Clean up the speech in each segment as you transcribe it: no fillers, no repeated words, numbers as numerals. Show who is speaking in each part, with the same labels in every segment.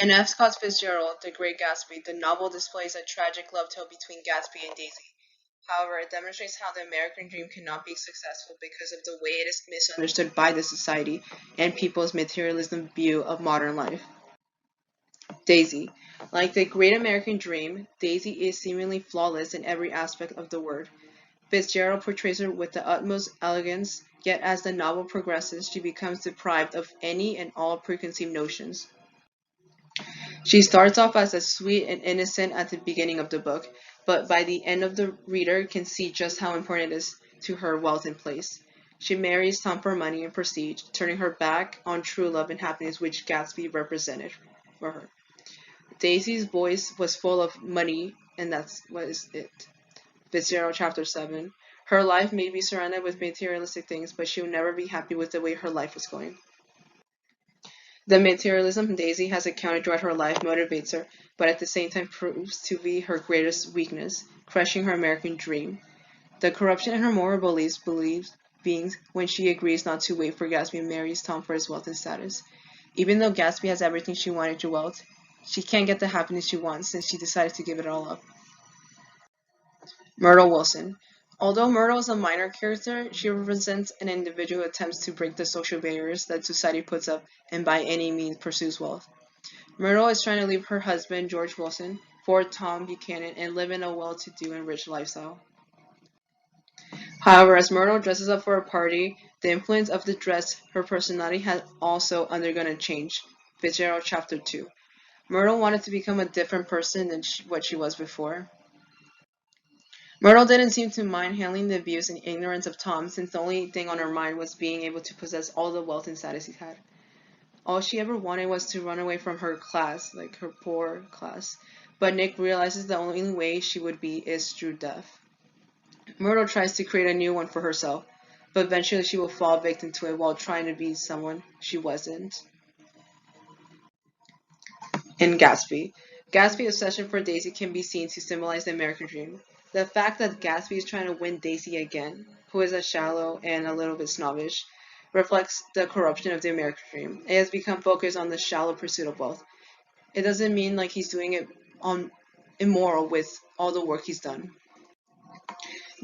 Speaker 1: In F. Scott Fitzgerald, The Great Gatsby, the novel displays a tragic love tale between Gatsby and Daisy. However, it demonstrates how the American dream cannot be successful because of the way it is misunderstood by the society and people's materialism view of modern life. Daisy. Like the great American dream, Daisy is seemingly flawless in every aspect of the word. Fitzgerald portrays her with the utmost elegance, yet as the novel progresses, she becomes deprived of any and all preconceived notions. She starts off as a sweet and innocent at the beginning of the book, but by the end of the reader can see just how important it is to her wealth and place. She marries Tom for money and prestige, turning her back on true love and happiness which Gatsby represented for her. Daisy's voice was full of money, and that's what is it. Fitzgerald chapter 7. Her life may be surrounded with materialistic things, but she will never be happy with the way her life was going. The materialism Daisy has encountered throughout her life motivates her, but at the same time proves to be her greatest weakness, crushing her American dream. The corruption in her moral beliefs beings when she agrees not to wait for Gatsby and marries Tom for his wealth and status. Even though Gatsby has everything she wanted to wealth, she can't get the happiness she wants since she decided to give it all up. Myrtle Wilson. Although Myrtle is a minor character, she represents an individual who attempts to break the social barriers that society puts up and by any means pursues wealth. Myrtle is trying to leave her husband, George Wilson, for Tom Buchanan and live in a well-to-do and rich lifestyle. However, as Myrtle dresses up for a party, the influence of the dress, her personality has also undergone a change. Fitzgerald chapter 2. Myrtle wanted to become a different person than what she was before. Myrtle didn't seem to mind handling the abuse and ignorance of Tom since the only thing on her mind was being able to possess all the wealth and status he had. All she ever wanted was to run away from her class, like her poor class. But Nick realizes the only way she would be is through death. Myrtle tries to create a new one for herself, but eventually she will fall victim to it while trying to be someone she wasn't. In Gatsby. Gatsby's obsession for Daisy can be seen to symbolize the American dream. The fact that Gatsby is trying to win Daisy again, who is a shallow and a little bit snobbish, reflects the corruption of the American dream. It has become focused on the shallow pursuit of wealth. It doesn't mean like he's doing it on immoral with all the work he's done.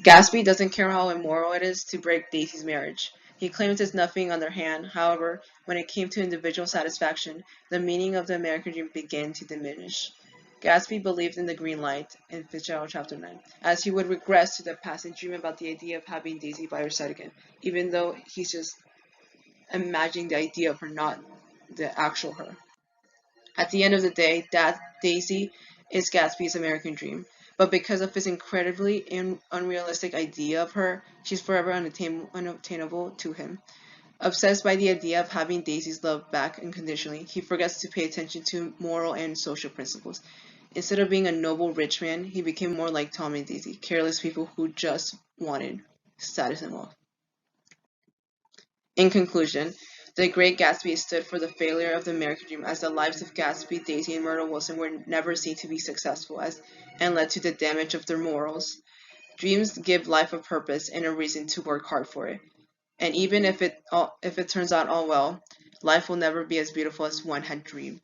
Speaker 1: Gatsby doesn't care how immoral it is to break Daisy's marriage. He claims there's nothing on their hand. However, when it came to individual satisfaction, the meaning of the American dream began to diminish. Gatsby believed in the green light in Fitzgerald chapter 9, as he would regress to the past and dream about the idea of having Daisy by her side again, even though he's just imagining the idea of her, not the actual her. At the end of the day, that Daisy is Gatsby's American dream. But because of his incredibly unrealistic idea of her, she's forever unobtainable to him. Obsessed by the idea of having Daisy's love back unconditionally, he forgets to pay attention to moral and social principles. Instead of being a noble rich man, he became more like Tom and Daisy, careless people who just wanted status and wealth. In conclusion, The Great Gatsby stood for the failure of the American dream as the lives of Gatsby, Daisy, and Myrtle Wilson were never seen to be successful as and led to the damage of their morals. Dreams give life a purpose and a reason to work hard for it. And even if it turns out all well, life will never be as beautiful as one had dreamed.